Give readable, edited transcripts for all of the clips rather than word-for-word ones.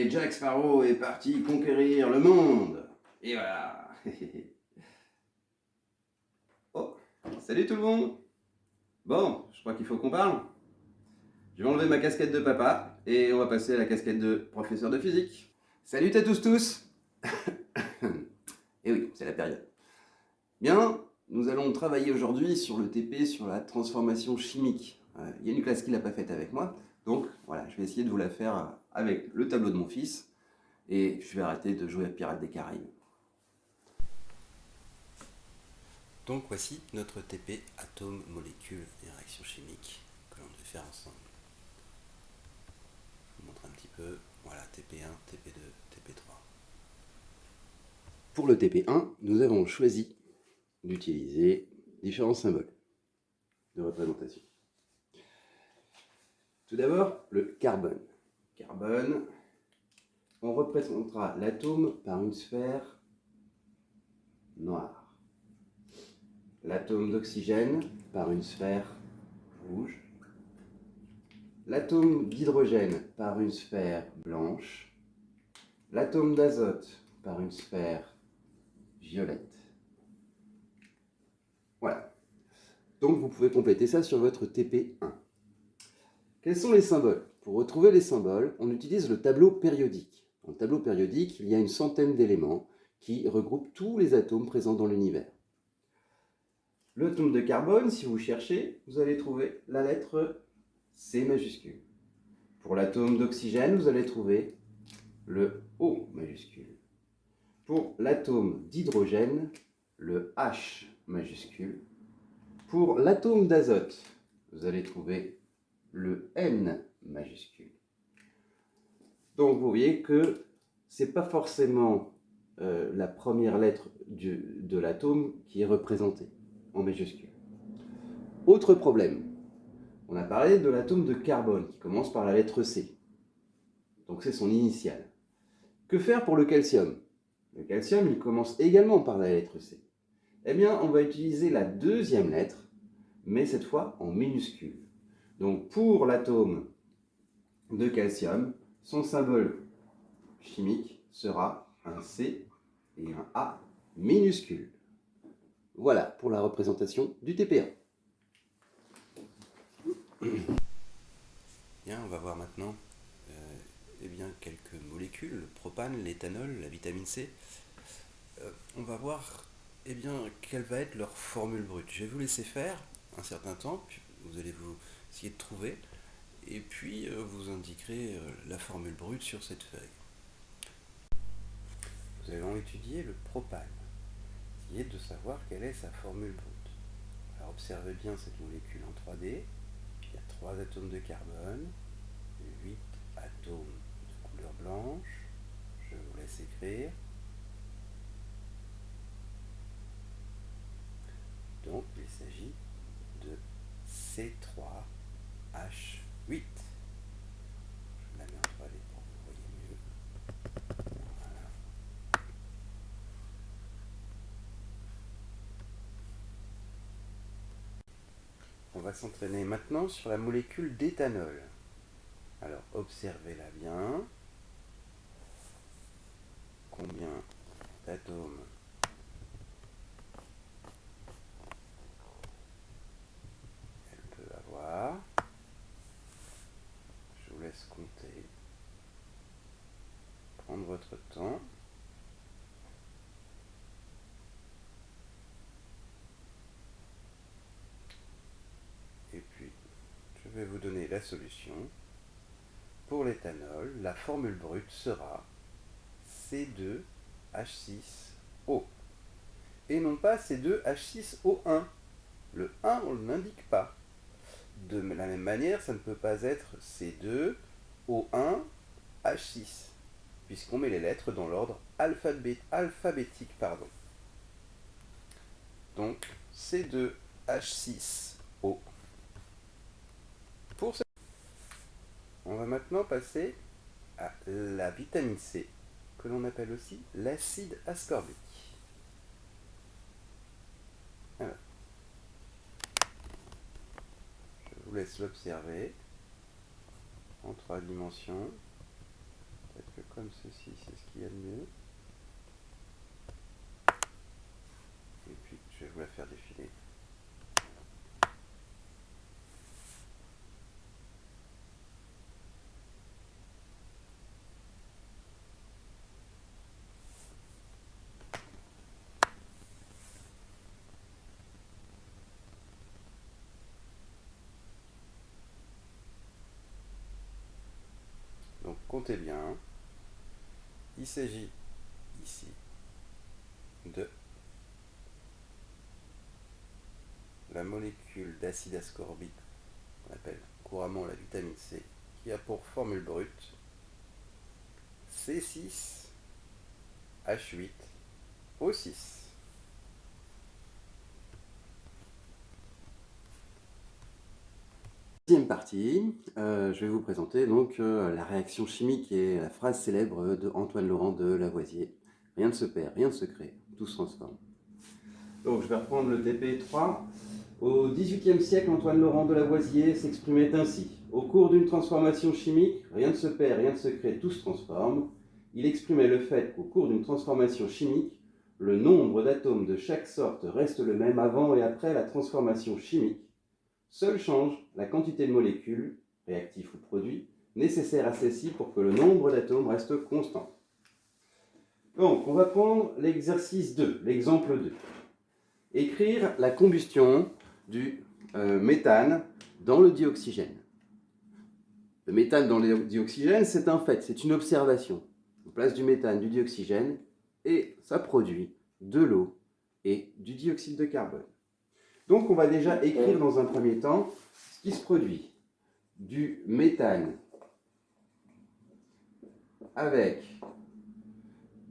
Et Jack Sparrow est parti conquérir le monde. Et voilà. Oh, salut tout le monde. Bon, je crois qu'il faut qu'on parle. Je vais enlever ma casquette de papa et on va passer à la casquette de professeur de physique. Salut à tous. Et oui, c'est la période. Bien, nous allons travailler aujourd'hui sur le TP, sur la transformation chimique. Il y a une classe qui ne l'a pas faite avec moi, donc voilà, je vais essayer de vous la faire avec le tableau de mon fils. Et je vais arrêter de jouer à Pirates des Caraïbes. Donc voici notre TP atome, molécule et réaction chimique que l'on devait faire ensemble. Je vous montre un petit peu. Voilà, TP1, TP2, TP3. Pour le TP1, nous avons choisi d'utiliser différents symboles de représentation. Tout d'abord, le carbone. Carbone, on représentera l'atome par une sphère noire. L'atome d'oxygène par une sphère rouge. L'atome d'hydrogène par une sphère blanche. L'atome d'azote par une sphère violette. Voilà. Donc vous pouvez compléter ça sur votre TP1. Quels sont les symboles? Pour retrouver les symboles, on utilise le tableau périodique. Dans le tableau périodique, il y a une centaine d'éléments qui regroupent tous les atomes présents dans l'univers. L'atome de carbone, si vous cherchez, vous allez trouver la lettre C majuscule. Pour l'atome d'oxygène, vous allez trouver le O majuscule. Pour l'atome d'hydrogène, le H majuscule. Pour l'atome d'azote, vous allez trouver le N majuscule. Donc vous voyez que ce n'est pas forcément la première lettre de l'atome qui est représentée en majuscule. Autre problème, on a parlé de l'atome de carbone qui commence par la lettre C. Donc c'est son initiale. Que faire pour le calcium? Le calcium, il commence également par la lettre C. Eh bien, on va utiliser la deuxième lettre, mais cette fois en minuscule. Donc pour l'atome de calcium, son symbole chimique sera un C et un A minuscule. Voilà pour la représentation du TP1. Bien, on va voir maintenant quelques molécules, le propane, l'éthanol, la vitamine C. On va voir quelle va être leur formule brute. Je vais vous laisser faire un certain temps, puis vous allez vous essayer de trouver, et puis vous indiquerez la formule brute sur cette feuille. Nous allons étudier le propane, essayer de savoir quelle est sa formule brute. Alors observez bien cette molécule en 3D. Il y a 3 atomes de carbone, 8 atomes de couleur blanche. Je vous laisse écrire. Donc il s'agit de C3H8. Je la mets en 3D pour que vous voyez mieux. Voilà. On va s'entraîner maintenant sur la molécule d'éthanol. Alors observez-la bien. Combien d'atomes elle peut avoir? Je vous laisse compter. Prendre votre temps. Et puis, je vais vous donner la solution. Pour l'éthanol, la formule brute sera C2H6O. Et non pas C2H6O1. Le 1, on ne l'indique pas. De la même manière, ça ne peut pas être C2O1H6, puisqu'on met les lettres dans l'ordre alphabétique. Donc, C2H6O. Pour ce... On va maintenant passer à la vitamine C, que l'on appelle aussi l'acide ascorbique. Alors, je vous laisse l'observer en 3 dimensions, peut-être que comme comme ceci, c'est ce qu'il y a de mieux. Et puis, je vais vous la faire défiler. Donc, comptez bien. Il s'agit ici de la molécule d'acide ascorbique, qu'on appelle couramment la vitamine C, qui a pour formule brute C6H8O6. Deuxième partie, je vais vous présenter donc la réaction chimique et la phrase célèbre de Antoine Laurent de Lavoisier. Rien ne se perd, rien ne se crée, tout se transforme. Donc je vais reprendre le TP3. Au XVIIIe siècle, Antoine Laurent de Lavoisier s'exprimait ainsi. Au cours d'une transformation chimique, rien ne se perd, rien ne se crée, tout se transforme. Il exprimait le fait qu'au cours d'une transformation chimique, le nombre d'atomes de chaque sorte reste le même avant et après la transformation chimique. Seul change la quantité de molécules, réactifs ou produits, nécessaires à celle-ci pour que le nombre d'atomes reste constant. Donc, on va prendre l'exercice 2, l'exemple 2. Écrire la combustion du méthane dans le dioxygène. Le méthane dans le dioxygène, c'est un fait, c'est une observation. On place du méthane, du dioxygène, et ça produit de l'eau et du dioxyde de carbone. Donc, on va déjà écrire dans un premier temps ce qui se produit. Du méthane avec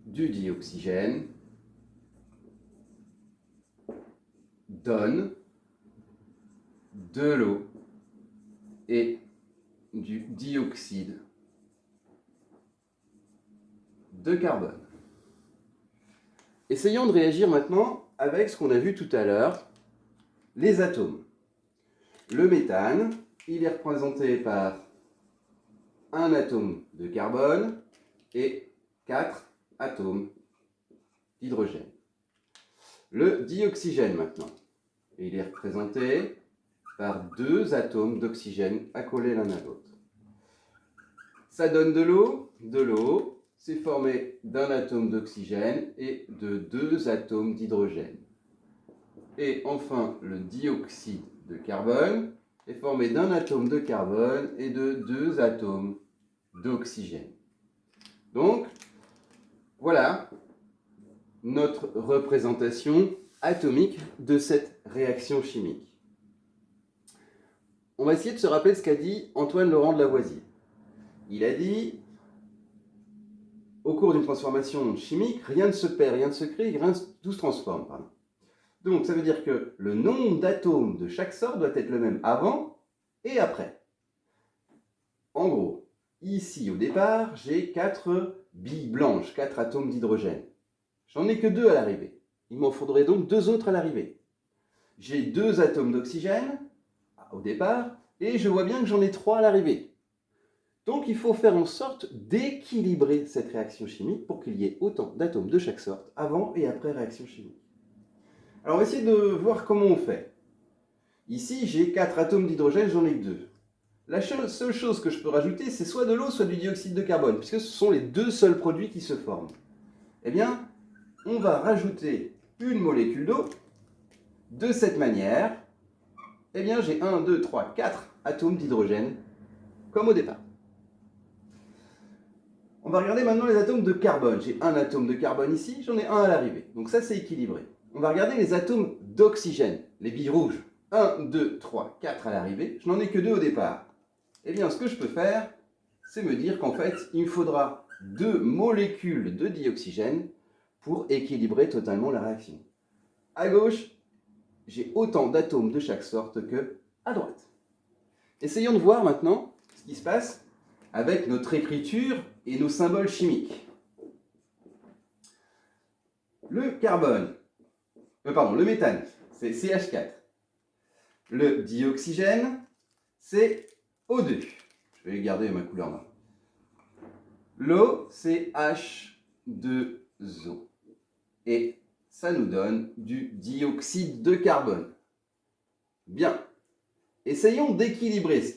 du dioxygène donne de l'eau et du dioxyde de carbone. Essayons de réagir maintenant avec ce qu'on a vu tout à l'heure, les atomes. Le méthane, il est représenté par un atome de carbone et 4 atomes d'hydrogène. Le dioxygène maintenant, il est représenté par 2 atomes d'oxygène accolés l'un à l'autre. Ça donne de l'eau. De l'eau, c'est formé d'un atome d'oxygène et de 2 atomes d'hydrogène. Et enfin, le dioxyde de carbone est formé d'un atome de carbone et de 2 atomes d'oxygène. Donc, voilà notre représentation atomique de cette réaction chimique. On va essayer de se rappeler ce qu'a dit Antoine Laurent de Lavoisier. Il a dit, au cours d'une transformation chimique, rien ne se perd, rien ne se crée, tout se transforme. Pardon. Donc, ça veut dire que le nombre d'atomes de chaque sorte doit être le même avant et après. En gros, ici, au départ, j'ai 4 billes blanches, 4 atomes d'hydrogène. J'en ai que 2 à l'arrivée. Il m'en faudrait donc 2 autres à l'arrivée. J'ai 2 atomes d'oxygène au départ, et je vois bien que j'en ai 3 à l'arrivée. Donc il faut faire en sorte d'équilibrer cette réaction chimique pour qu'il y ait autant d'atomes de chaque sorte avant et après réaction chimique. Alors on va essayer de voir comment on fait. Ici j'ai 4 atomes d'hydrogène, j'en ai que 2. La seule chose que je peux rajouter, c'est soit de l'eau, soit du dioxyde de carbone, puisque ce sont les 2 seuls produits qui se forment. Eh bien, on va rajouter une molécule d'eau. De cette manière, eh bien j'ai 1, 2, 3, 4 atomes d'hydrogène, comme au départ. On va regarder maintenant les atomes de carbone. J'ai un atome de carbone ici, j'en ai un à l'arrivée. Donc ça, c'est équilibré. On va regarder les atomes d'oxygène, les billes rouges. 1, 2, 3, 4 à l'arrivée. Je n'en ai que 2 au départ. Eh bien, ce que je peux faire, c'est me dire qu'en fait, il me faudra 2 molécules de dioxygène pour équilibrer totalement la réaction. À gauche, j'ai autant d'atomes de chaque sorte que à droite. Essayons de voir maintenant ce qui se passe avec notre écriture et nos symboles chimiques. Le méthane, c'est CH4. Le dioxygène, c'est O2. Je vais garder ma couleur noire. L'eau, c'est H2O. Et ça nous donne du dioxyde de carbone. Bien. Essayons d'équilibrer ça.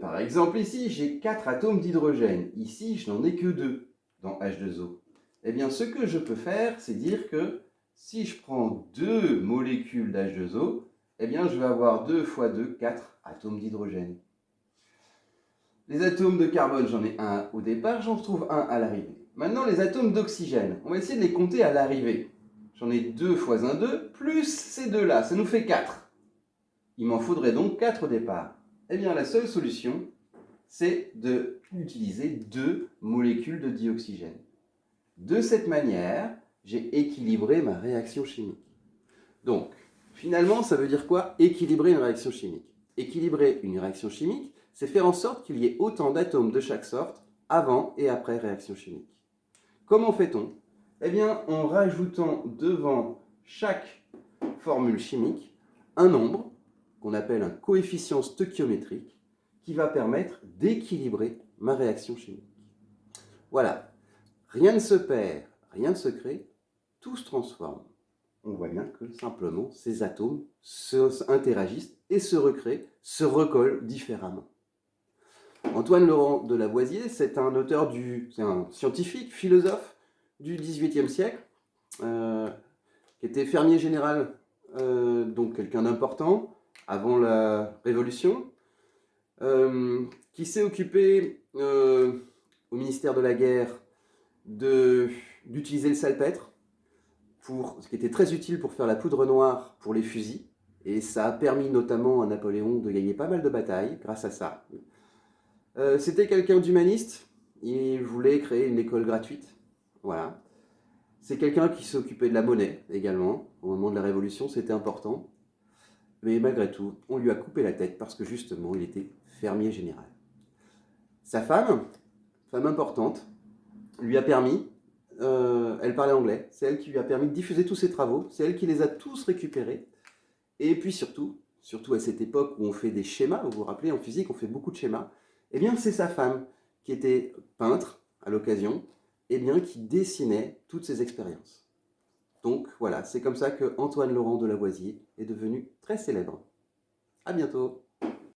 Par exemple, ici, j'ai 4 atomes d'hydrogène. Ici, je n'en ai que 2 dans H2O. Eh bien, ce que je peux faire, c'est dire que si je prends 2 molécules d'H2O, eh bien, je vais avoir 2 fois 2, 4 atomes d'hydrogène. Les atomes de carbone, j'en ai un au départ, j'en trouve un à l'arrivée. Maintenant, les atomes d'oxygène, on va essayer de les compter à l'arrivée. J'en ai 2 fois 1, 2, plus ces deux-là, ça nous fait 4. Il m'en faudrait donc 4 au départ. Eh bien, la seule solution, c'est d'utiliser 2 molécules de dioxygène. De cette manière, j'ai équilibré ma réaction chimique. Donc, finalement, ça veut dire quoi? Équilibrer une réaction chimique. Équilibrer une réaction chimique, c'est faire en sorte qu'il y ait autant d'atomes de chaque sorte avant et après réaction chimique. Comment fait-on? Eh bien, en rajoutant devant chaque formule chimique un nombre qu'on appelle un coefficient stoichiométrique qui va permettre d'équilibrer ma réaction chimique. Voilà, rien ne se perd, rien ne se crée, tout se transforme. On voit bien que simplement ces atomes interagissent et se recréent, se recollent différemment. Antoine Laurent de Lavoisier, c'est un auteur c'est un scientifique, philosophe du XVIIIe siècle, qui était fermier général, donc quelqu'un d'important, avant la Révolution, qui s'est occupé au ministère de la Guerre d'utiliser le salpêtre, ce qui était très utile pour faire la poudre noire pour les fusils, et ça a permis notamment à Napoléon de gagner pas mal de batailles grâce à ça. C'était quelqu'un d'humaniste, il voulait créer une école gratuite, voilà. C'est quelqu'un qui s'occupait de la monnaie également, au moment de la Révolution, c'était important. Mais malgré tout, on lui a coupé la tête parce que justement, il était fermier général. Sa femme importante, lui a permis, elle parlait anglais, c'est elle qui lui a permis de diffuser tous ses travaux, c'est elle qui les a tous récupérés. Et puis surtout à cette époque où on fait des schémas, vous vous rappelez, en physique, on fait beaucoup de schémas, eh bien c'est sa femme qui était peintre à l'occasion, eh bien qui dessinait toutes ces expériences. Donc voilà, c'est comme ça que Antoine Laurent de Lavoisier est devenu très célèbre. À bientôt.